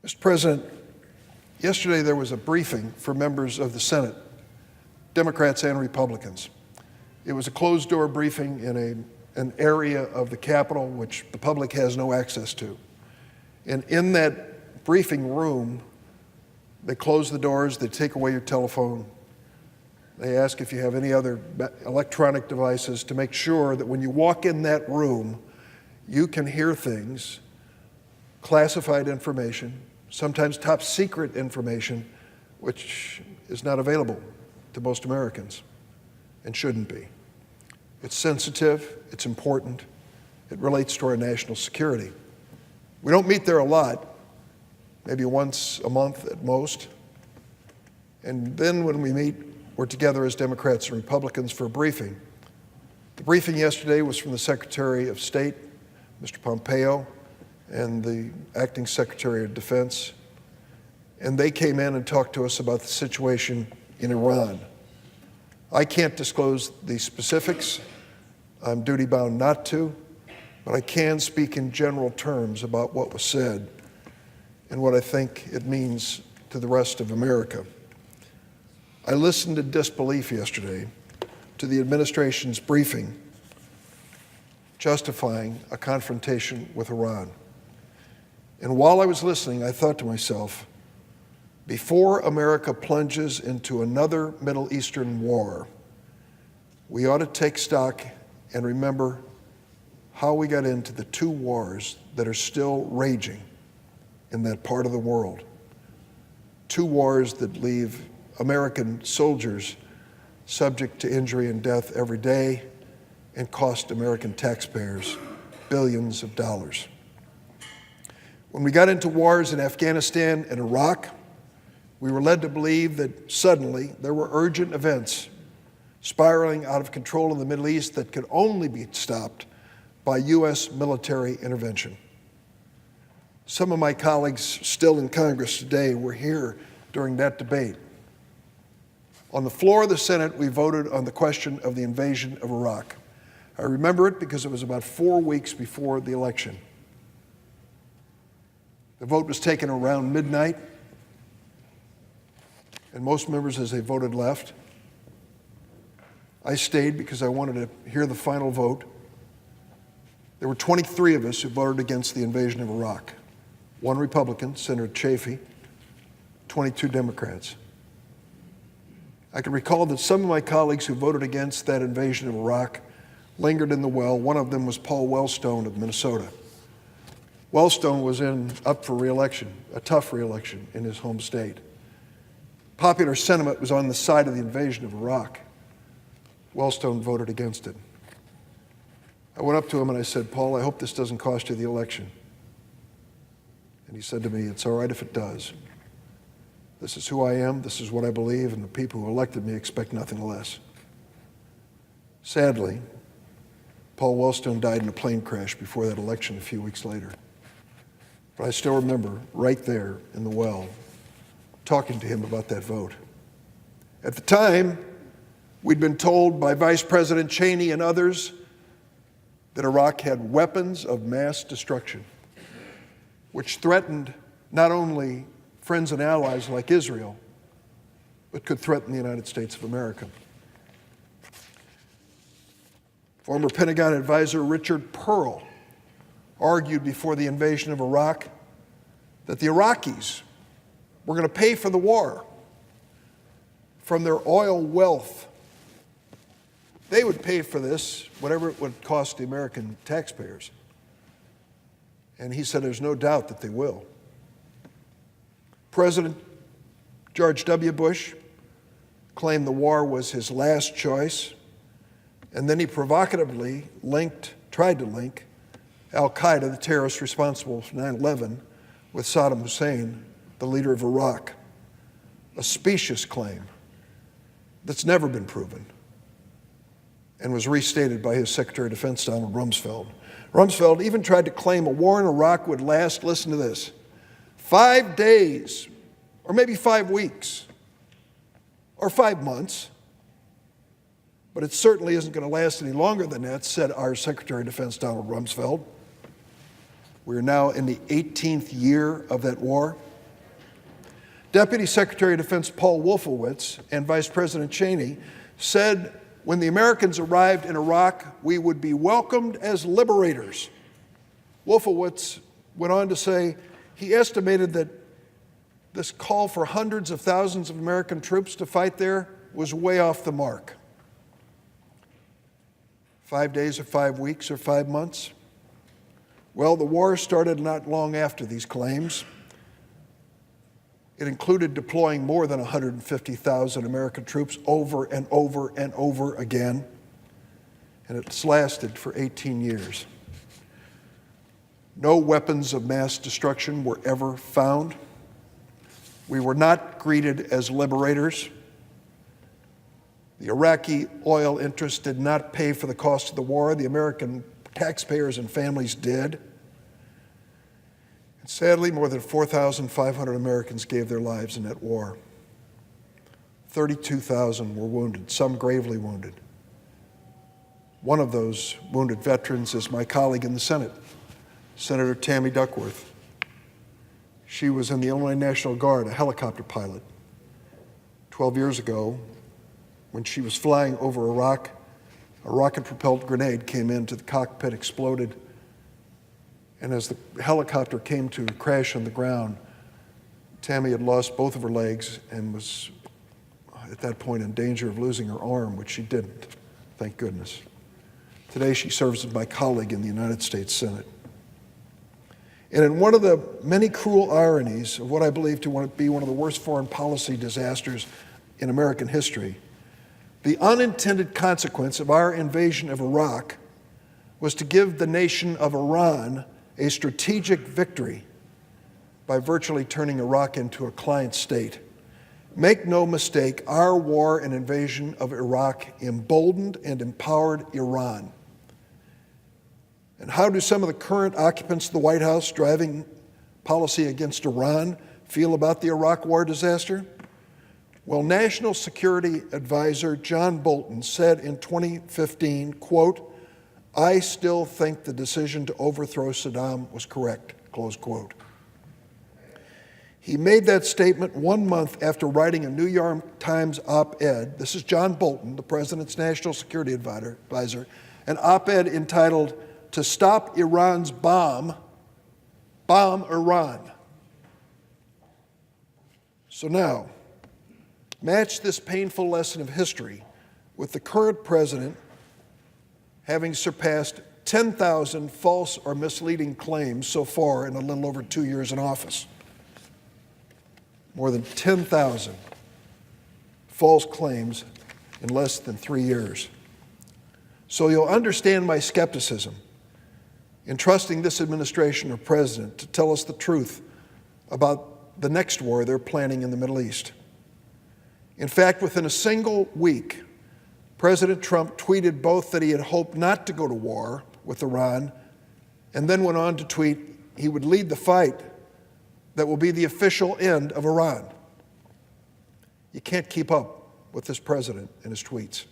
Mr. President, yesterday there was a briefing for members of the Senate, Democrats and Republicans. It was a closed-door briefing in an area of the Capitol which the public has no access to. And in that briefing room, they close the doors, they take away your telephone, they ask if you have any other electronic devices to make sure that when you walk in that room, you can hear things, classified information, sometimes top secret information, which is not available to most Americans and shouldn't be. It's sensitive, it's important, it relates to our national security. We don't meet there a lot, maybe once a month at most. And then when we meet, we're together as Democrats and Republicans for a briefing. The briefing yesterday was from the Secretary of State, Mr. Pompeo, and the Acting Secretary of Defense. And they came in and talked to us about the situation in Iran. I can't disclose the specifics. I'm duty-bound not to, but I can speak in general terms about what was said and what I think it means to the rest of America. I listened in disbelief yesterday to the administration's briefing justifying a confrontation with Iran. And while I was listening, I thought to myself, before America plunges into another Middle Eastern war, we ought to take stock and remember how we got into the two wars that are still raging in that part of the world. Two wars that leave American soldiers subject to injury and death every day and cost American taxpayers billions of dollars. When we got into wars in Afghanistan and Iraq, we were led to believe that suddenly there were urgent events spiraling out of control in the Middle East that could only be stopped by U.S. military intervention. Some of my colleagues still in Congress today were here during that debate. On the floor of the Senate, we voted on the question of the invasion of Iraq. I remember it because it was about 4 weeks before the election. The vote was taken around midnight, and most members, as they voted, left. I stayed because I wanted to hear the final vote. There were 23 of us who voted against the invasion of Iraq. 1 Republican, Senator Chafee, 22 Democrats. I can recall that some of my colleagues who voted against that invasion of Iraq lingered in the well. One of them was Paul Wellstone of Minnesota. Wellstone was up for re-election, a tough re-election in his home state. Popular sentiment was on the side of the invasion of Iraq. Wellstone voted against it. I went up to him and I said, "Paul, I hope this doesn't cost you the election." And he said to me, "It's all right if it does. This is who I am, this is what I believe, and the people who elected me expect nothing less." Sadly, Paul Wellstone died in a plane crash before that election a few weeks later. But I still remember right there in the well talking to him about that vote. At the time, we'd been told by Vice President Cheney and others that Iraq had weapons of mass destruction, which threatened not only friends and allies like Israel, but could threaten the United States of America. Former Pentagon advisor Richard Pearl argued before the invasion of Iraq that the Iraqis were going to pay for the war from their oil wealth. They would pay for this, whatever it would cost the American taxpayers. And he said there's no doubt that they will. President George W. Bush claimed the war was his last choice, and then he provocatively tried to link al-Qaeda, the terrorists responsible for 9/11, with Saddam Hussein, the leader of Iraq. A specious claim that's never been proven and was restated by his Secretary of Defense, Donald Rumsfeld. Rumsfeld even tried to claim a war in Iraq would last, listen to this, 5 days, or maybe 5 weeks, or 5 months. But it certainly isn't going to last any longer than that, said our Secretary of Defense, Donald Rumsfeld. We're now in the 18th year of that war. Deputy Secretary of Defense Paul Wolfowitz and Vice President Cheney said when the Americans arrived in Iraq, we would be welcomed as liberators. Wolfowitz went on to say he estimated that this call for hundreds of thousands of American troops to fight there was way off the mark. 5 days or 5 weeks or 5 months? Well, the war started not long after these claims. It included deploying more than 150,000 American troops over and over and over again, and it's lasted for 18 years. No weapons of mass destruction were ever found. We were not greeted as liberators. The Iraqi oil interests did not pay for the cost of the war. The American taxpayers and families did. And sadly, more than 4,500 Americans gave their lives in that war. 32,000 were wounded, some gravely wounded. One of those wounded veterans is my colleague in the Senate, Senator Tammy Duckworth. She was in the Illinois National Guard, a helicopter pilot. 12 years ago, when she was flying over Iraq, a rocket-propelled grenade came into the cockpit, exploded, and as the helicopter came to crash on the ground, Tammy had lost both of her legs and was, at that point, in danger of losing her arm, which she didn't, thank goodness. Today, she serves as my colleague in the United States Senate. And in one of the many cruel ironies of what I believe to be one of the worst foreign policy disasters in American history, the unintended consequence of our invasion of Iraq was to give the nation of Iran a strategic victory by virtually turning Iraq into a client state. Make no mistake, our war and invasion of Iraq emboldened and empowered Iran. And how do some of the current occupants of the White House driving policy against Iran feel about the Iraq war disaster? Well, National Security Advisor John Bolton said in 2015, quote, "I still think the decision to overthrow Saddam was correct," close quote. He made that statement 1 month after writing a New York Times op-ed. This is John Bolton, the president's national security advisor, an op-ed entitled, "To Stop Iran's Bomb Iran." So now, match this painful lesson of history with the current president having surpassed 10,000 false or misleading claims so far in a little over 2 years in office. More than 10,000 false claims in less than 3 years. So you'll understand my skepticism in trusting this administration or president to tell us the truth about the next war they're planning in the Middle East. In fact, within a single week, President Trump tweeted both that he had hoped not to go to war with Iran, and then went on to tweet he would lead the fight that will be the official end of Iran. You can't keep up with this president and his tweets.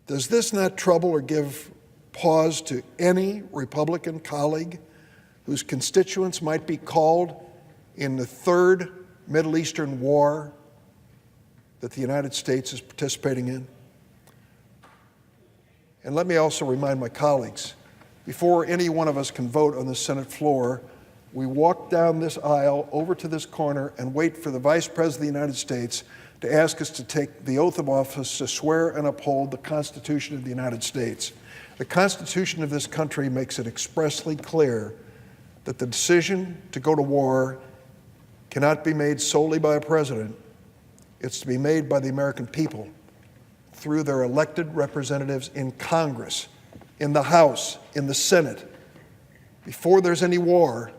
Does this not trouble or give pause to any Republican colleague whose constituents might be called in the third Middle Eastern war that the United States is participating in? And let me also remind my colleagues, before any one of us can vote on the Senate floor, we walk down this aisle over to this corner and wait for the Vice President of the United States to ask us to take the oath of office to swear and uphold the Constitution of the United States. The Constitution of this country makes it expressly clear that the decision to go to war cannot be made solely by a president. It's to be made by the American people through their elected representatives in Congress, in the House, in the Senate. Before there's any war,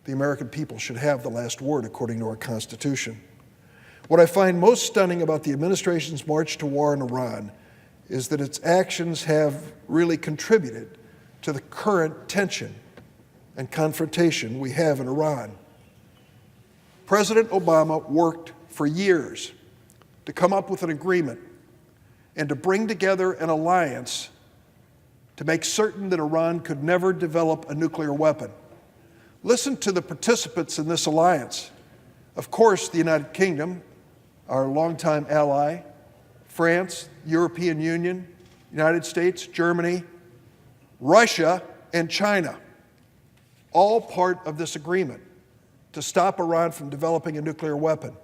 the American people should have the last word according to our Constitution. What I find most stunning about the administration's march to war in Iran is that its actions have really contributed to the current tension and confrontation we have in Iran. President Obama worked for years to come up with an agreement and to bring together an alliance to make certain that Iran could never develop a nuclear weapon. Listen to the participants in this alliance. Of course, the United Kingdom, our longtime ally, France, European Union, United States, Germany, Russia, and China, all part of this agreement to stop Iran from developing a nuclear weapon.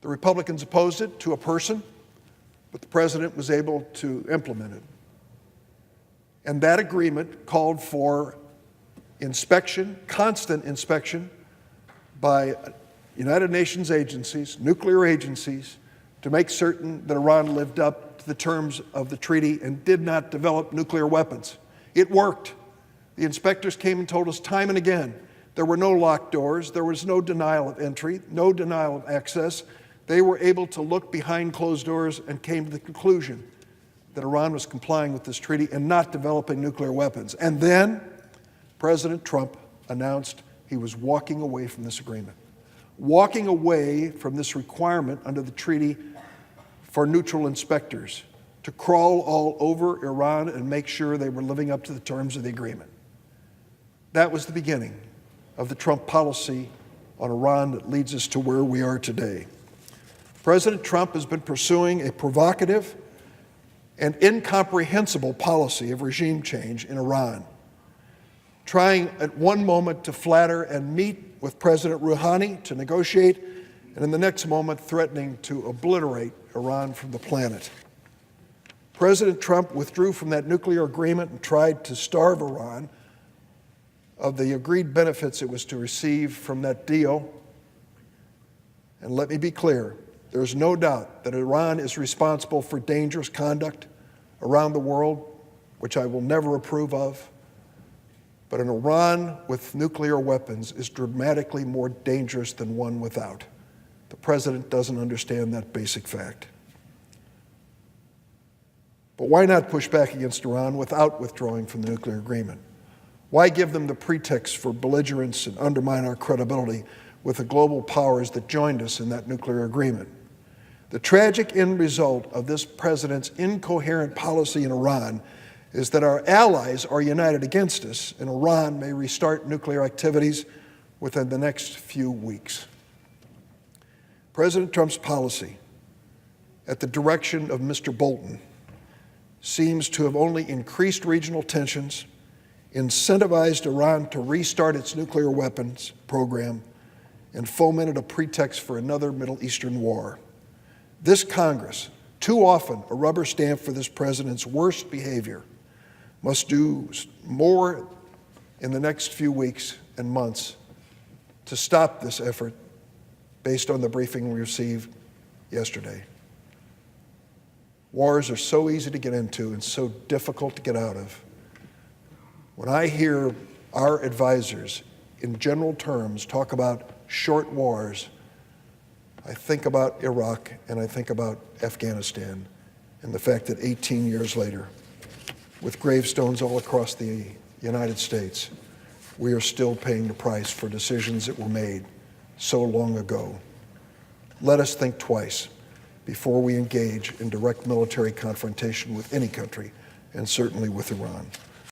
The Republicans opposed it to a person, but the president was able to implement it. And that agreement called for inspection, constant inspection by United Nations agencies, nuclear agencies, to make certain that Iran lived up to the terms of the treaty and did not develop nuclear weapons. It worked. The inspectors came and told us time and again there were no locked doors, there was no denial of entry, no denial of access. They were able to look behind closed doors and came to the conclusion that Iran was complying with this treaty and not developing nuclear weapons. And then President Trump announced he was walking away from this agreement, walking away from this requirement under the treaty for neutral inspectors to crawl all over Iran and make sure they were living up to the terms of the agreement. That was the beginning of the Trump policy on Iran that leads us to where we are today. President Trump has been pursuing a provocative and incomprehensible policy of regime change in Iran, trying at one moment to flatter and meet with President Rouhani to negotiate, and in the next moment threatening to obliterate Iran from the planet. President Trump withdrew from that nuclear agreement and tried to starve Iran of the agreed benefits it was to receive from that deal. And let me be clear, there's no doubt that Iran is responsible for dangerous conduct around the world, which I will never approve of. But an Iran with nuclear weapons is dramatically more dangerous than one without. The president doesn't understand that basic fact. But why not push back against Iran without withdrawing from the nuclear agreement? Why give them the pretext for belligerence and undermine our credibility with the global powers that joined us in that nuclear agreement? The tragic end result of this president's incoherent policy in Iran is that our allies are united against us, and Iran may restart nuclear activities within the next few weeks. President Trump's policy, at the direction of Mr. Bolton, seems to have only increased regional tensions, incentivized Iran to restart its nuclear weapons program, and fomented a pretext for another Middle Eastern war. This Congress, too often a rubber stamp for this president's worst behavior, must do more in the next few weeks and months to stop this effort based on the briefing we received yesterday. Wars are so easy to get into and so difficult to get out of. When I hear our advisors, in general terms, talk about short wars, I think about Iraq and I think about Afghanistan and the fact that 18 years later, with gravestones all across the United States, we are still paying the price for decisions that were made so long ago. Let us think twice before we engage in direct military confrontation with any country, and certainly with Iran.